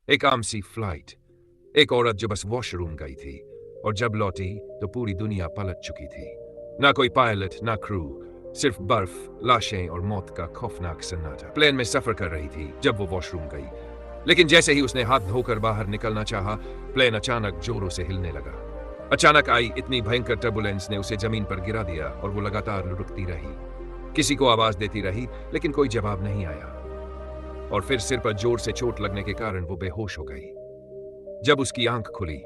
एक आम सी फ्लाइट, एक औरत जो बस वॉशरूम गई थी और जब लौटी तो पूरी दुनिया पलट चुकी थी। ना कोई पायलट, ना क्रू, सिर्फ बर्फ, लाशें और मौत का खौफनाक सन्नाटा। प्लेन में सफर कर रही थी जब वो वॉशरूम गई, लेकिन जैसे ही उसने हाथ धोकर बाहर निकलना चाहा, प्लेन अचानक जोरों से हिलने लगा। अचानक आई इतनी भयंकर टर्बुलेंस ने उसे जमीन पर गिरा दिया और वो लगातार लुढ़कती रही। किसी को आवाज देती रही, लेकिन कोई जवाब नहीं आया। और फिर सिर पर जोर से चोट लगने के कारण वो बेहोश हो गई। जब उसकी आंख खुली,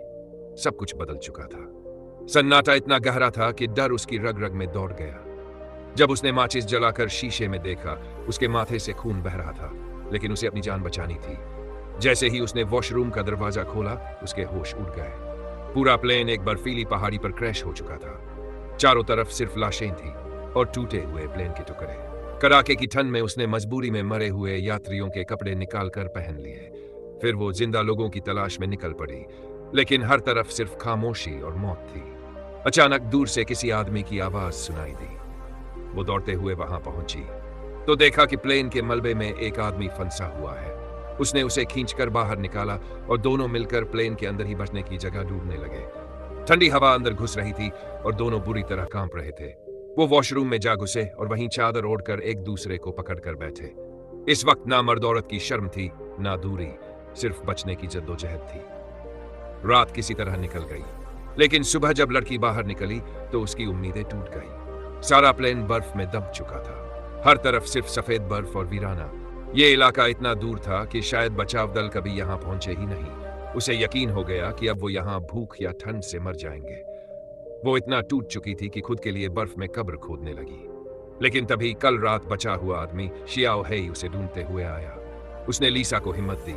सब कुछ बदल चुका था। सन्नाटा इतना गहरा था कि डर उसकी रग रग में दौड़ गया। जब उसने माचिस जलाकर शीशे में देखा, उसके माथे से खून बह रहा था, लेकिन उसे अपनी जान बचानी थी। जैसे ही उसने वॉशरूम का दरवाजा खोला, उसके होश उड़ गए। पूरा प्लेन एक बर्फीली पहाड़ी पर क्रैश हो चुका था। चारों तरफ सिर्फ लाशें थी और टूटे हुए प्लेन के टुकड़े। कड़ाके की ठंड में उसने मजबूरी में मरे हुए यात्रियों के कपड़े निकालकर पहन लिए। फिर वो जिंदा लोगों की तलाश में निकल पड़ी, लेकिन हर तरफ सिर्फ खामोशी और मौत थी। अचानक दूर से किसी आदमी की आवाज सुनाई दी। वो दौड़ते हुए वहां पहुंची तो देखा कि प्लेन के मलबे में एक आदमी फंसा हुआ है। उसने उसे खींचकर बाहर निकाला और दोनों मिलकर प्लेन के अंदर ही बचने की जगह ढूंढने लगे। ठंडी हवा अंदर घुस रही थी और दोनों बुरी तरह कांप रहे थे। वो वॉशरूम में जा घुसे और वहीं चादर ओढ़कर एक दूसरे को पकड़कर बैठे। इस वक्त ना मर्द औरत की शर्म थी, ना दूरी, सिर्फ बचने की जद्दोजहद थी। रात किसी तरह निकल गई, लेकिन सुबह जब लड़की बाहर निकली तो उसकी उम्मीदें टूट गई। सारा प्लेन बर्फ में दब चुका था। हर तरफ सिर्फ सफेद बर्फ और वीराना। ये इलाका इतना दूर था कि शायद बचाव दल कभी यहां पहुंचे ही नहीं। उसे यकीन हो गया कि अब वो यहां भूख या ठंड से मर जाएंगे। वो इतना टूट चुकी थी कि खुद के लिए बर्फ में कब्र खोदने लगी। लेकिन तभी कल रात बचा हुआ आदमी शियाओ हेई उसे ढूंढते हुए आया। उसने लीसा को हिम्मत दी,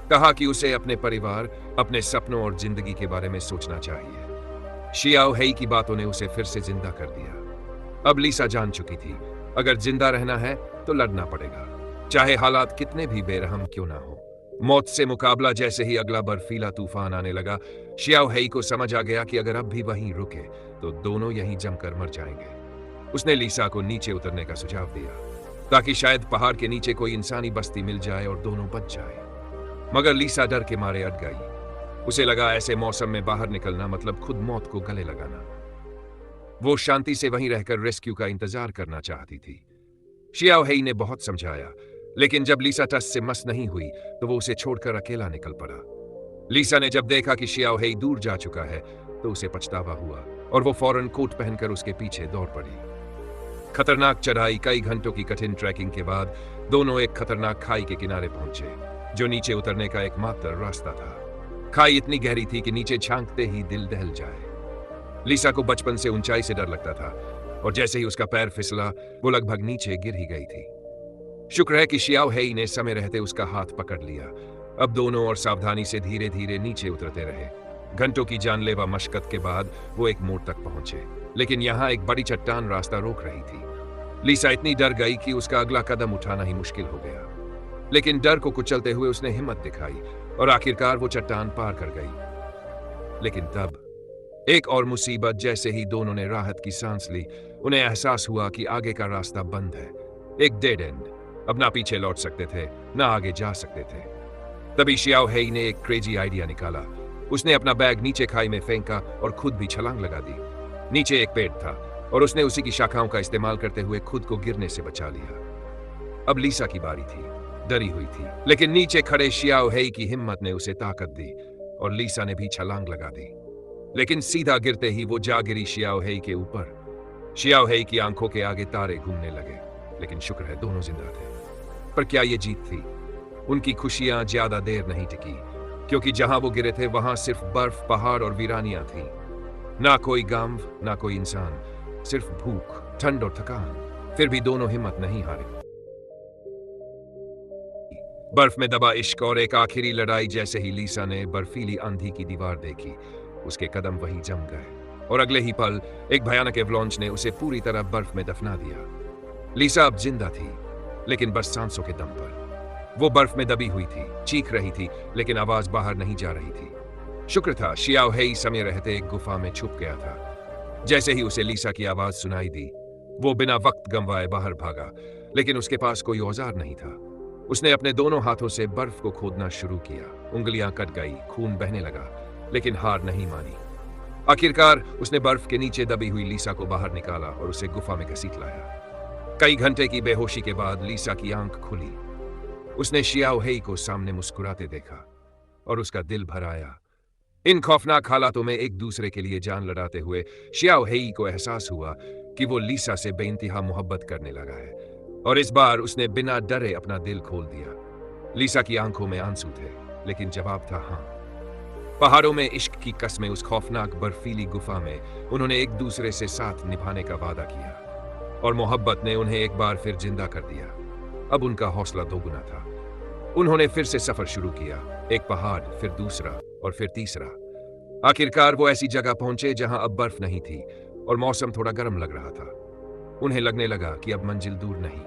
कहा कि उसे अपने परिवार, अपने सपनों और जिंदगी के बारे में सोचना चाहिए। शियाओ हेई की बातों ने उसे फिर से जिंदा कर दिया। अब लीसा जान चुकी थी, अगर जिंदा रहना है तो लड़ना पड़ेगा, चाहे हालात कितने भी बेरहम क्यों ना हो। मौत से मुकाबला। जैसे ही अगला बर्फीला तूफान आने लगा, शियाओ हेई को समझ आ गया कि अगर अब भी वहीं रुके तो दोनों यहीं जमकर मर जाएंगे। उसने लीसा को नीचे उतरने का सुझाव दिया, ताकि शायद पहाड़ के नीचे कोई इंसानी बस्ती मिल जाए और दोनों बच जाए। मगर लीसा डर के मारे अट गई। उसे लगा ऐसे मौसम में बाहर निकलना मतलब खुद मौत को गले लगाना। वो शांति से वहीं रहकर रेस्क्यू का इंतजार करना चाहती थी। शियाओ हेई ने बहुत समझाया, लेकिन जब लीसा टस से मस नहीं हुई तो वो उसे छोड़कर अकेला निकल पड़ा। लीसा ने जब देखा कि शियाओ हेई दूर जा चुका है तो उसे पछतावा हुआ और वो फौरन कोट पहनकर उसके पीछे दौड़ पड़ी। खतरनाक चढ़ाई, कई घंटों की कठिन ट्रैकिंग के बाद दोनों एक खतरनाक खाई के किनारे पहुंचे, जो नीचे उतरने का एकमात्र रास्ता था। खाई इतनी गहरी थी कि नीचे झांकते ही दिल दहल जाए। लीसा को बचपन से ऊंचाई से डर लगता था और जैसे ही उसका पैर फिसला, वो लगभग नीचे गिर ही गई थी। शुक्र है कि शियाओ हेई ने समय रहते उसका हाथ पकड़ लिया। अब दोनों और सावधानी से धीरे धीरे नीचे उतरते रहे। घंटों की जानलेवा मशक्कत के बाद वो एक मोड़ तक पहुंचे, लेकिन यहाँ एक बड़ी चट्टान रास्ता रोक रही थी। लीसा इतनी डर गई कि उसका अगला कदम उठाना ही मुश्किल हो गया, लेकिन डर को कुचलते हुए उसने हिम्मत दिखाई और आखिरकार वो चट्टान पार कर गई। लेकिन तब एक और मुसीबत। जैसे ही दोनों ने राहत की सांस ली, उन्हें एहसास हुआ कि आगे का रास्ता बंद है, एक डेड एंड। अब ना पीछे लौट सकते थे, ना आगे जा सकते थे। तभी शियाओ हेई ने एक क्रेजी आइडिया निकाला। उसने अपना बैग नीचे खाई में फेंका और खुद भी छलांग लगा दी। नीचे एक पेड़ था और उसने उसी की शाखाओं का इस्तेमाल करते हुए खुद को गिरने से बचा लिया। अब लीसा की बारी थी। डरी हुई थी, लेकिन नीचे खड़े शियाओ हेई की हिम्मत ने उसे ताकत दी और लीसा ने भी छलांग लगा दी। लेकिन सीधा गिरते ही वो जा गिरी शियाओ हेई के ऊपर। शियाओ हेई की आंखों के आगे तारे घूमने लगे, लेकिन शुक्र है दोनों जिंदा थे। पर क्या ये जीत थी? उनकी खुशियां ज्यादा देर नहीं टिकी, क्योंकि जहां वो गिरे थे वहां सिर्फ बर्फ, पहाड़ और वीरानियां थी। ना कोई गांव, ना कोई इंसान, सिर्फ भूख, ठंड और थकान। फिर भी दोनों हिम्मत नहीं हारे। बर्फ में दबा इश्क और एक आखिरी लड़ाई। जैसे ही लीसा ने बर्फीली आंधी की दीवार देखी, उसके कदम वहीं जम गए और अगले ही पल एक भयानक एवलांच ने उसे पूरी तरह बर्फ में दफना दिया। लीसा अब जिंदा थी, लेकिन बस सांसों के दम पर। वो बर्फ में दबी हुई थी, चीख रही थी, लेकिन आवाज बाहर नहीं जा रही थी। शुक्र था शियाओ हेई समय रहते एक गुफा में छुप गया था। जैसे ही उसे लीसा की आवाज सुनाई दी, वो बिना वक्त गंवाए बाहर भागा, लेकिन उसके पास कोई औजार नहीं था। उसने अपने दोनों हाथों से बर्फ को खोदना शुरू किया। उंगलियां कट गई, खून बहने लगा, लेकिन हार नहीं मानी। आखिरकार उसने बर्फ के नीचे दबी हुई लीसा को बाहर निकाला और उसे गुफा में घसीट लाया। कई घंटे की बेहोशी के बाद लीसा की आंख खुली। उसने शियाओ हेई को सामने मुस्कुराते देखा और उसका दिल भर आया। इन खौफनाक हालातों में एक दूसरे के लिए जान लड़ाते हुए शियाओ हेई को एहसास हुआ कि वो लीसा से बेइंतहा मोहब्बत करने लगा है, और इस बार उसने बिना डरे अपना दिल खोल दिया। लीसा की आंखों में आंसू थे, लेकिन जवाब था हाँ। पहाड़ों में इश्क की कसमें उस खौफनाक बर्फीली गुफा में उन्होंने एक दूसरे से साथ निभाने का वादा किया, और मोहब्बत ने उन्हें एक बार फिर जिंदा कर दिया। अब उनका हौसला दोगुना था। उन्होंने फिर से सफर शुरू किया, एक पहाड़, फिर दूसरा और फिर तीसरा। आखिरकार वो ऐसी जगह पहुंचे जहां अब बर्फ नहीं थी और मौसम थोड़ा गर्म लग रहा था। उन्हें लगने लगा कि अब मंजिल दूर नहीं।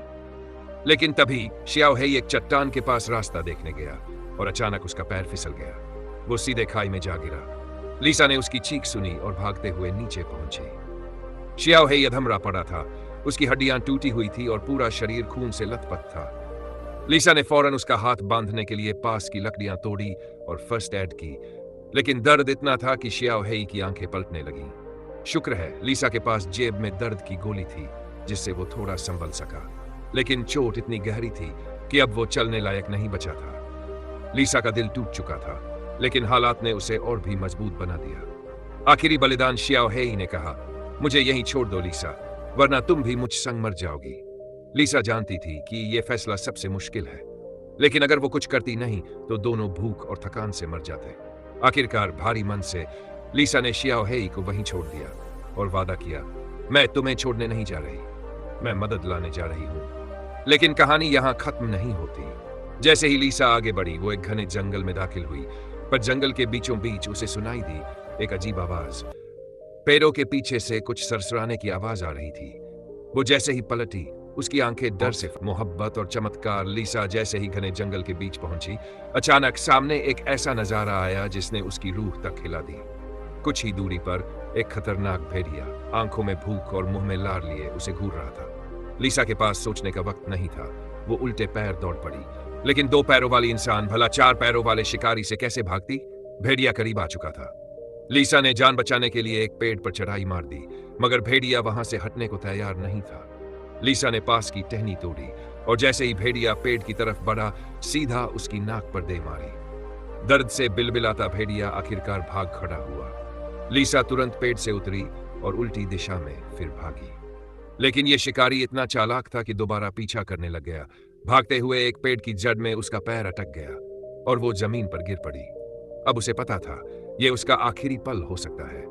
लेकिन तभी शियाओ हेई एक चट्टान के पास रास्ता देखने गया और अचानक उसका पैर फिसल गया। वो सीधे खाई में जा गिरा। लीसा ने उसकी चीख सुनी और भागते हुए नीचे पहुंची। शियाओ हेई अधमरा पड़ा था। उसकी हड्डियां टूटी हुई थी और पूरा शरीर खून से लथपथ था। लीसा ने फौरन उसका हाथ बांधने के लिए पास की लकड़ियां तोड़ी और फर्स्ट एड की, लेकिन दर्द इतना था कि शियाओ हेई की आंखें पलटने लगीं। शुक्र है लीसा के पास जेब में दर्द की गोली थी, जिससे वो थोड़ा संभल सका, लेकिन चोट इतनी गहरी थी कि अब वो चलने लायक नहीं बचा था। लीसा का दिल टूट चुका था, लेकिन हालात ने उसे और भी मजबूत बना दिया। आखिरी बलिदान शियाओ हेई ने कहा, मुझे यहीं छोड़ दो लीसा, वरना तुम भी मुझ संग मर जाओगी। लीसा जानती थी कि यह फैसला सबसे मुश्किल है, लेकिन अगर वो कुछ करती नहीं तो दोनों भूख और थकान से मर जाते। आखिरकार भारी मन से लीसा ने शियाओ हेई को वहीं छोड़ दिया और वादा किया, मैं तुम्हें छोड़ने नहीं जा रही, मैं मदद लाने जा रही हूं। लेकिन कहानी यहां खत्म नहीं होती। जैसे ही लीसा आगे बढ़ी, वो एक घने जंगल में दाखिल हुई, पर जंगल के बीचों बीच उसे सुनाई दी एक अजीब आवाज। पेड़ों के पीछे से कुछ सरसराने की आवाज आ रही थी। वो जैसे ही पलटी, उसकी आंखें डर से मोहब्बत और चमत्कार। लीसा जैसे ही घने जंगल के बीच पहुंची, अचानक सामने एक ऐसा नजारा आया जिसने उसकी रूह तक हिला दी। कुछ ही दूरी पर एक खतरनाक भेड़िया, आंखों में भूख और मुंह में लार लिए, उसे घूर रहा था। लीसा के पास सोचने का वक्त नहीं था। वो उल्टे पैर दौड़ पड़ी, लेकिन 2 पैरों वाली इंसान भला 4 पैरों वाले शिकारी से कैसे भागती? भेड़िया करीब आ चुका था। लीसा ने जान बचाने के लिए एक पेड़ पर चढ़ाई मार दी, मगर भेड़िया वहां से हटने को तैयार नहीं था। लीसा ने पास की टहनी तोड़ी और जैसे ही भेड़िया पेड़ की तरफ बढ़ा, सीधा उसकी नाक पर दे मारी। दर्द से बिलबिलाता भेड़िया आखिरकार भाग खड़ा हुआ। लीसा तुरंत पेड़ से उतरी और उल्टी दिशा में फिर भागी, लेकिन यह शिकारी इतना चालाक था कि दोबारा पीछा करने लग गया। भागते हुए एक पेड़ की जड़ में उसका पैर अटक गया और वो जमीन पर गिर पड़ी। अब उसे पता था यह उसका आखिरी पल हो सकता है।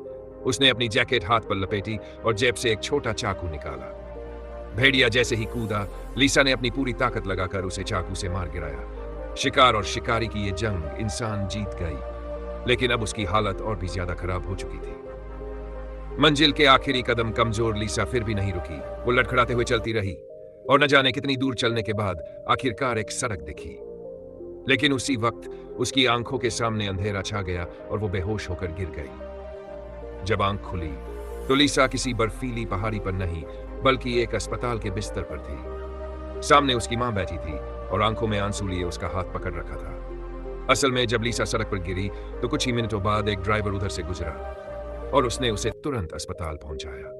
उसने अपनी जैकेट हाथ पर लपेटी और जेब से एक छोटा चाकू निकाला। भेड़िया जैसे ही कूदा, लीसा ने अपनी पूरी ताकत लगाकर उसे चाकू से मार गिराया। शिकार और शिकारी की ये जंग इंसान जीत गई, लेकिन अब उसकी हालत और भी ज्यादा खराब हो चुकी थी। मंजिल के आखिरी कदम कमजोर लीसा फिर भी नहीं रुकी। वो लड़खड़ाते हुए चलती रही और न जाने कितनी दूर चलने के बाद आखिरकार एक सड़क दिखी। लेकिन उसी वक्त उसकी आंखों के सामने अंधेरा छा गया और वो बेहोश होकर गिर गई। जब आंख खुली तो लीसा किसी बर्फीली पहाड़ी पर नहीं, बल्कि एक अस्पताल के बिस्तर पर थी। सामने उसकी मां बैठी थी और आंखों में आंसू लिए उसका हाथ पकड़ रखा था। असल में जब लीसा सड़क पर गिरी तो कुछ ही मिनटों बाद एक ड्राइवर उधर से गुजरा और उसने उसे तुरंत अस्पताल पहुंचाया।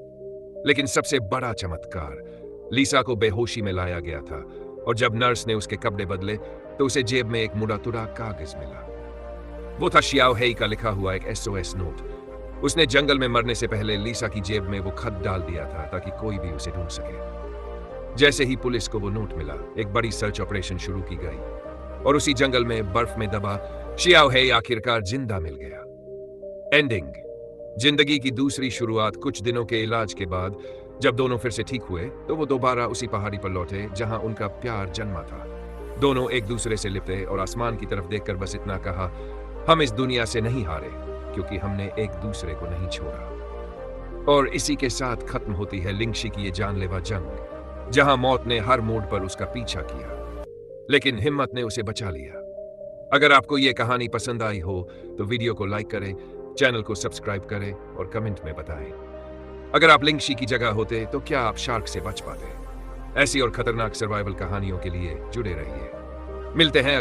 लेकिन सबसे बड़ा चमत्कार, लीसा को बेहोशी में लाया गया था और जब नर्स ने उसके कपड़े बदले तो उसे जेब में एक मुड़ा तुड़ा कागज मिला। वो था शियाओ हेई का लिखा हुआ एक SOS नोट। उसने जंगल में मरने से पहले लीसा की जेब में वो खत डाल दिया था ताकि कोई भी उसे ढूंढ सके। जैसे ही पुलिस को वो नोट मिला, एक बड़ी सर्च ऑपरेशन शुरू की गई और उसी जंगल में बर्फ में दबा शियाओ हेई आखिरकार जिंदा मिल गया। एंडिंग, जिंदगी की दूसरी शुरुआत। कुछ दिनों के इलाज के बाद जब दोनों फिर से ठीक हुए तो वो दोबारा उसी पहाड़ी पर लौटे जहां उनका प्यार जन्मा था। दोनों एक दूसरे से लिपटे और आसमान की तरफ देखकर बस इतना कहा, हम इस दुनिया से नहीं हारे क्योंकि हमने एक दूसरे को नहीं छोड़ा। और इसी के साथ खत्म होती है लिंगशी की ये जानलेवा जंग, जहां मौत ने हर मोड़ पर उसका पीछा किया, लेकिन हिम्मत ने उसे बचा लिया। अगर आपको ये कहानी पसंद आई हो तो वीडियो को लाइक करें, चैनल को सब्सक्राइब करें और कमेंट में बताएं। अगर आप लिंगशी की जगह होते तो क्या आप शार्क से बच पाते? ऐसी और खतरनाक सर्वाइवल कहानियों के लिए जुड़े रहिए। मिलते हैं